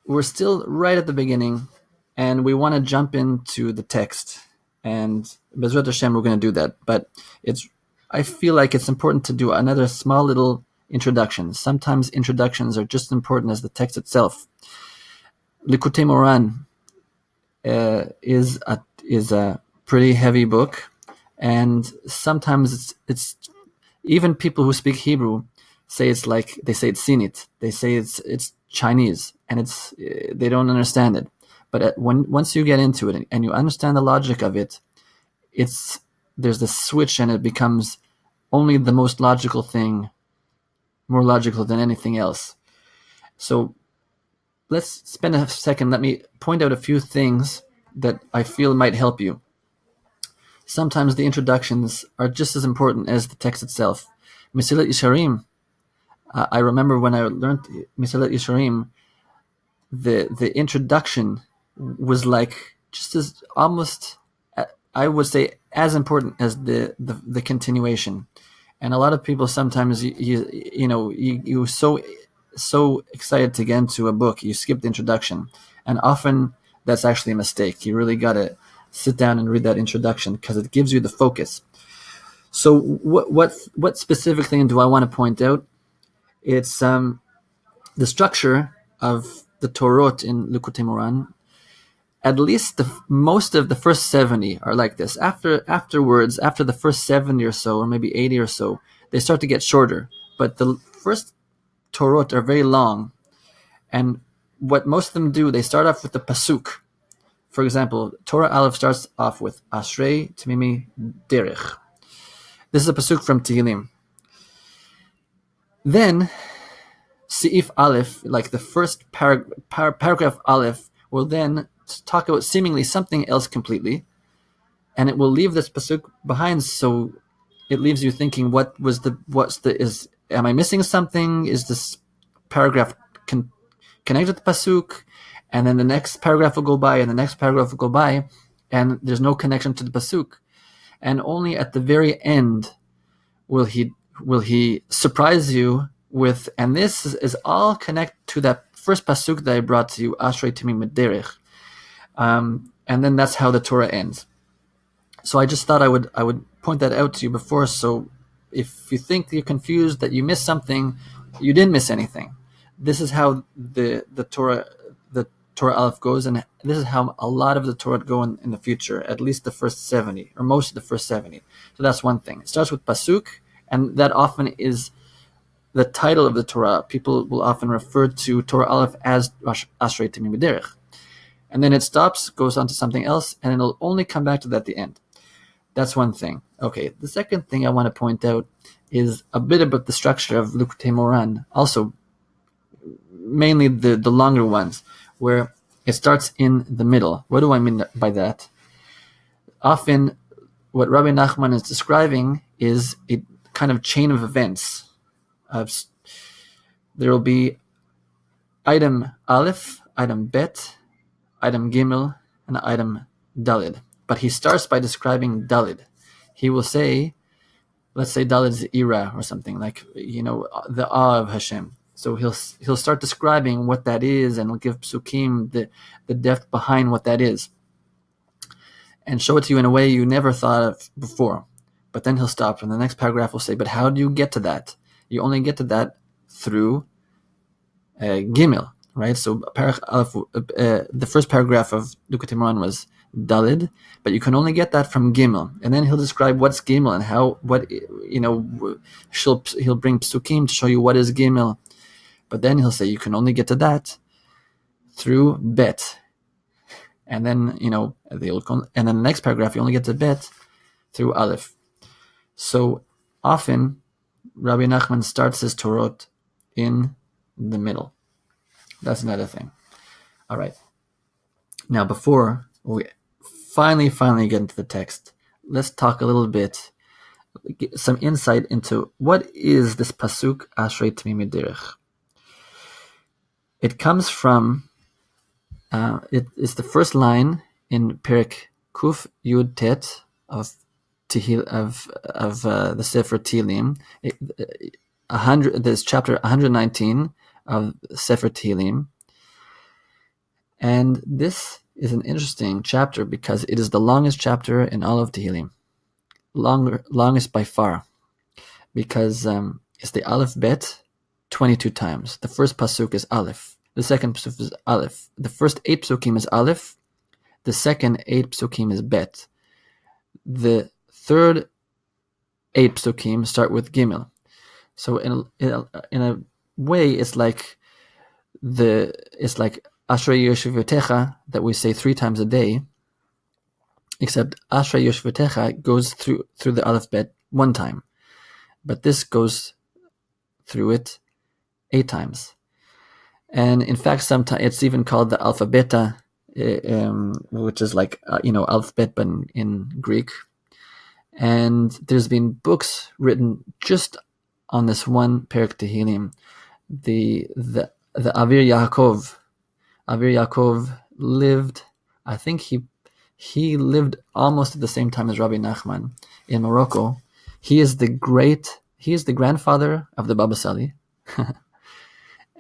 we're still right at the beginning, and we want to jump into the text. And Bezrat Hashem, we're going to do that. But I feel like it's important to do another small little introduction. Sometimes introductions are just as important as the text itself. Likutei Moharan is a pretty heavy book, and sometimes it's even people who speak Hebrew say it's Sinit. They say it's Chinese, and they don't understand it. But once you get into it and you understand the logic of it, there's this switch, and it becomes only the most logical thing, more logical than anything else. So let's spend a second. Let me point out a few things that I feel might help you. Sometimes the introductions are just as important as the text itself. Mesilat Yesharim. I remember when I learned Mesilat Yesharim, the introduction was like just as almost, I would say, as important as the continuation. And a lot of people sometimes you're so excited to get into a book, you skip the introduction, and often that's actually a mistake. You really got to sit down and read that introduction because it gives you the focus. So what specific thing do I want to point out? It's the structure of the Torot in Likutei Moharan. At least most of the first 70 are like this. Afterwards, after the first 70 or so, or maybe 80 or so, they start to get shorter. But the first Torot are very long. And what most of them do, they start off with the pasuk. For example, Torah Alef starts off with Ashrei Temimei derech. This is a pasuk from Tehillim. Then, Seif Alef, like the first paragraph Alef, will then talk about seemingly something else completely, and it will leave this pasuk behind. So it leaves you thinking, am I missing something? Is this paragraph connected to the pasuk? And then the next paragraph will go by, and the next paragraph will go by, and there's no connection to the pasuk. And only at the very end will he surprise you with, and this is all connected to that first pasuk that I brought to you, Ashrei Temimei derech. And then that's how the Torah ends. So I just thought I would point that out to you before. So if you think you're confused, that you missed something, you didn't miss anything. This is how the Torah Alef goes, and this is how a lot of the Torah go in the future, at least the first 70, or most of the first 70. So that's one thing. It starts with pasuk, and that often is the title of the Torah. People will often refer to Torah Alef as Ashrei Temimei derech. And then it stops, goes on to something else, and it'll only come back to that at the end. That's one thing. Okay, the second thing I want to point out is a bit about the structure of Likutei Moharan, also mainly the longer ones, where it starts in the middle. What do I mean by that? Often, what Rabbi Nachman is describing is a kind of chain of events. There will be item Aleph, item Bet, item Gimel, and item Dalid. But he starts by describing Dalid. He will say, let's say Dalid is Ira or something, like, the awe of Hashem. So he'll start describing what that is, and he'll give psukim the depth behind what that is, and show it to you in a way you never thought of before. But then he'll stop, and the next paragraph will say, but how do you get to that? You only get to that through Gimel, right? So the first paragraph of Likutei Moharan was Dalid, but you can only get that from Gimel. And then he'll describe what's Gimel and he'll bring psukim to show you what is Gimel. But then he'll say you can only get to that through Bet. And then, and then the next paragraph, you only get to Bet through Aleph. So often, Rabbi Nachman starts his Torot in the middle. That's another thing. All right. Now, before we finally get into the text, let's talk a little bit, get some insight into what is this pasuk Ashrei Temimei derech. It comes from, it is the first line in Perek Kuf Yud Tet of the Sefer Tehillim. This chapter 119 of Sefer Tehillim. And this is an interesting chapter because it is the longest chapter in all of Tehillim. Longest by far. Because it's the Aleph Bet 22 times. The first pasuk is Aleph. The second pasuk is Aleph. The first 8 pasukim is Aleph. The second 8 pasukim is Bet. The third 8 pasukim start with Gimel. So in a way, it's like Ashrei Yoshvetecha that we say 3 times a day, except Ashrei Yoshvetecha goes through the Aleph Bet 1 time, but this goes through it 8 times. And in fact, sometimes it's even called the alphabeta, which is like alphabet but in Greek. And there's been books written just on this one Perek Tehillim. The Avir Yaakov lived, I think he lived almost at the same time as Rabbi Nachman in Morocco. He is the grandfather of the Baba Sali.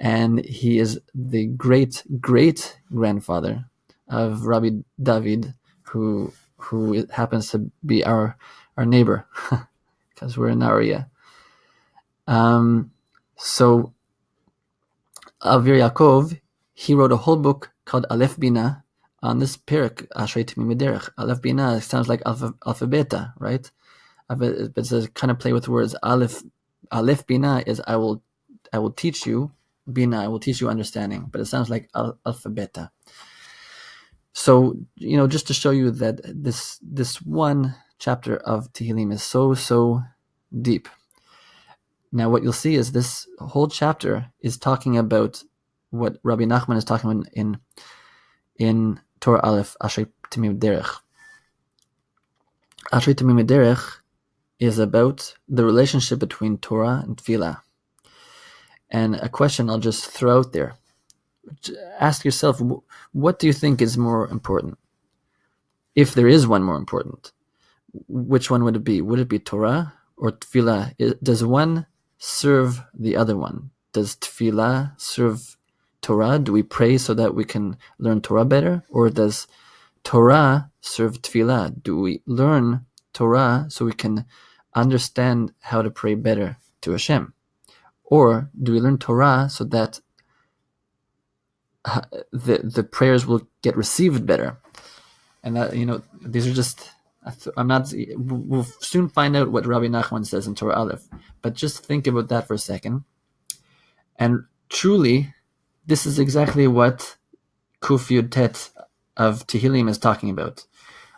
And he is the great grandfather of Rabbi David, who happens to be our neighbor because we're in Nahariya. So Avir Yaakov, he wrote a whole book called Alef Bina on this Perek, Ashrei Temimei derech. Alef Bina sounds like alphabeta, right? But it's a kind of play with words. Alef Bina is I will teach you. Bina, I will teach you understanding, but it sounds like alphabeta. So, just to show you that this one chapter of Tehillim is so deep. Now, what you'll see is this whole chapter is talking about what Rabbi Nachman is talking about in Torah Alef, Ashrei Temimei derech. Ashrei Temimei derech is about the relationship between Torah and Tefillah. And a question I'll just throw out there. Ask yourself, what do you think is more important? If there is one more important, which one would it be? Would it be Torah or Tefillah? Does one serve the other one? Does Tefillah serve Torah? Do we pray so that we can learn Torah better? Or does Torah serve Tefillah? Do we learn Torah so we can understand how to pray better to Hashem? Or do we learn Torah so that the prayers will get received better? And that, these are just, we'll soon find out what Rabbi Nachman says in Torah Alef. But just think about that for a second. And truly, this is exactly what Kuf Yud Tet of Tehillim is talking about.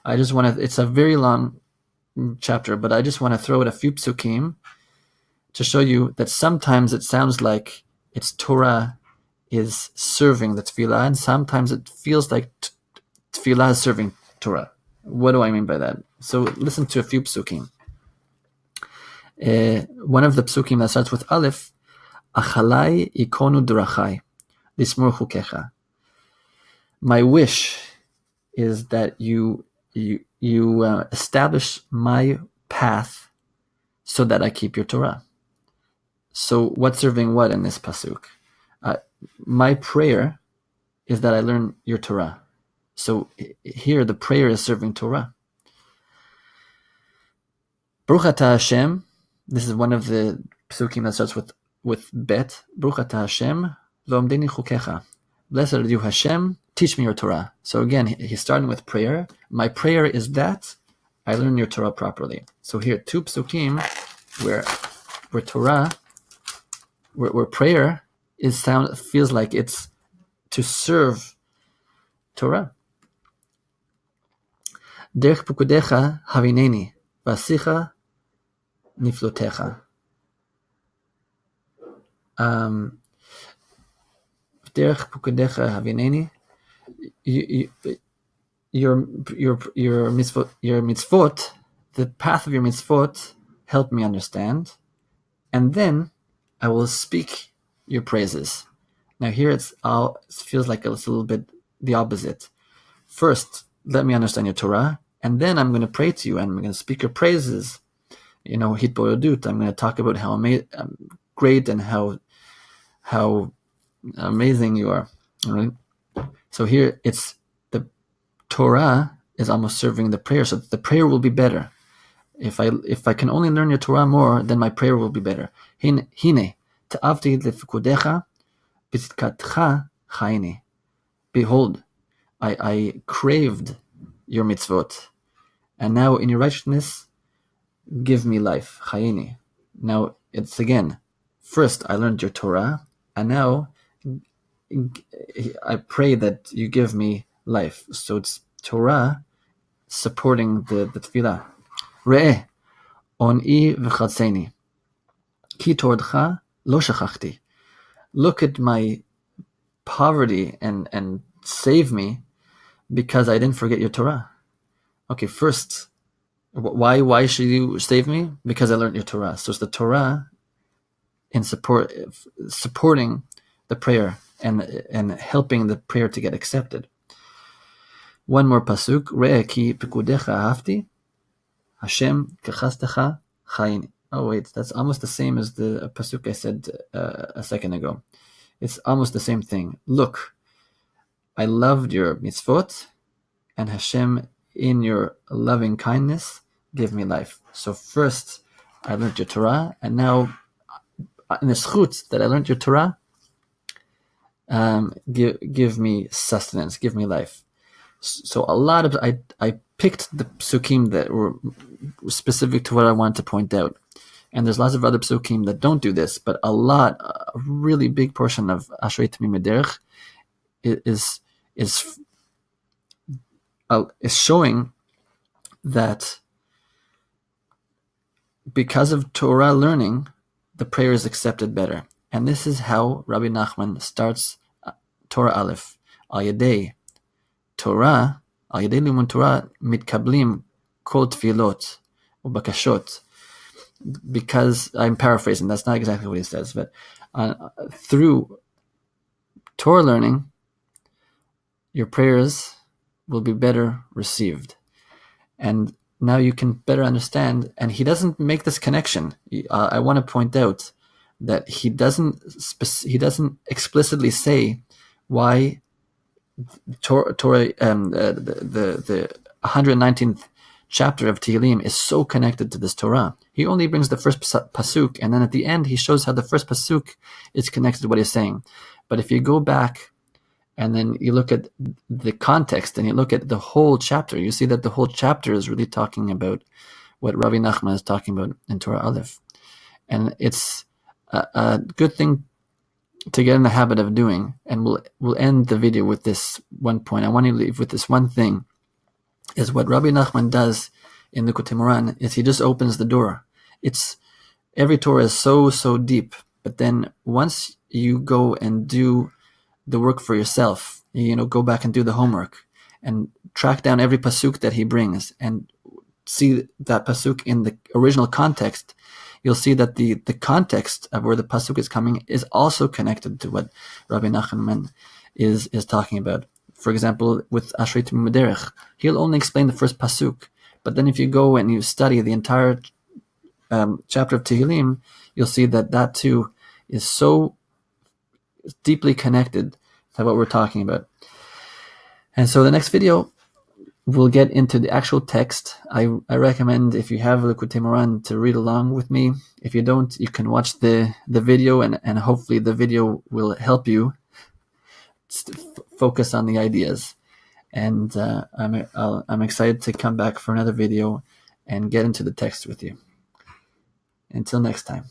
It's a very long chapter, but I just want to throw out a few psukim to show you that sometimes it sounds like it's Torah is serving the Tefillah, and sometimes it feels like Tefillah is serving Torah. What do I mean by that? So listen to a few psukim. One of the psukim that starts with Aleph, Achalai ikonu derachai, lismor chukecha. My wish is that you establish my path so that I keep your Torah. So what's serving what in this pasuk? My prayer is that I learn your Torah. So here the prayer is serving Torah. Baruch atah Hashem. This is one of the psukim that starts with bet. Baruch atah Hashem v'omdeni chukecha. Blessed are you, Hashem. Teach me your Torah. So again, he's starting with prayer. My prayer is that I learn your Torah properly. So here, 2 psukim where Torah, where prayer feels like it's to serve Torah. Derech pukudecha havineni, vasicha niflotecha. Derech pukudecha havineni. Your mitzvot, the path of your mitzvot, help me understand, and then I will speak your praises. Now here it feels like it's a little bit the opposite. First, let me understand your Torah, and then I'm going to pray to you, and I'm going to speak your praises. Hitbodedut. I'm going to talk about how great and how amazing you are. All right. So here it's the Torah is almost serving the prayer, so the prayer will be better. If I can only learn your Torah more, then my prayer will be better. Hine ta'avti lefikudecha b'tzidkatcha chayini. Behold, I craved your mitzvot, and now in your righteousness, give me life. Chayini. Now it's again, first I learned your Torah, and now I pray that you give me life. So it's Torah supporting the tefillah. Re'eh, on'i v'chatzeni, ki tordcha lo shachachti. Look at my poverty and save me, because I didn't forget your Torah. Okay, first, why should you save me? Because I learned your Torah. So it's the Torah in supporting the prayer and helping the prayer to get accepted. One more pasuk. Re'eh ki pikudecha ahavti, Hashem kechastecha chayini. Oh wait, that's almost the same as the pasuk I said a second ago. It's almost the same thing. Look, I loved your mitzvot, and Hashem, in your loving kindness, give me life. So first, I learned your Torah, and now, in the schut that I learned your Torah, give me sustenance, give me life. So a lot of I picked the psukim that were specific to what I wanted to point out, and there's lots of other psukim that don't do this, but a really big portion of Ashrei Temimei derech is showing that because of Torah learning, the prayer is accepted better. And this is how Rabbi Nachman starts Torah Alef. Al yedei Torah, al yedei limun Torah, mitkablim kol tefillot ubakashot. Because I'm paraphrasing, that's not exactly what he says, but through Torah learning, your prayers will be better received. And now you can better understand, and he doesn't make this connection. I want to point out that he doesn't explicitly say why Torah the 119th chapter of Tehillim is so connected to this Torah. He only brings the first pasuk, and then at the end he shows how the first pasuk is connected to what he's saying. But if you go back and then you look at the context and you look at the whole chapter, you see that the whole chapter is really talking about what Rabbi Nachman is talking about in Torah Alef. And it's a good thing to get in the habit of doing. And we'll end the video with this one point. I want to leave with this one thing, is what Rabbi Nachman does in Likutei Moharan is he just opens the door. Every Torah is so deep, but then once you go and do the work for yourself, go back and do the homework and track down every pasuk that he brings and see that pasuk in the original context, you'll see that the context of where the pasuk is coming is also connected to what Rabbi Nachman is talking about. For example, with Ashrei Temimei derech, he'll only explain the first pasuk, but then if you go and you study the entire chapter of Tehillim, you'll see that too is so deeply connected to what we're talking about. And so the next video, we'll get into the actual text. I recommend, if you have Likutei Moharan, to read along with me. If you don't, you can watch the video, and hopefully the video will help you focus on the ideas. And I'm excited to come back for another video and get into the text with you. Until next time.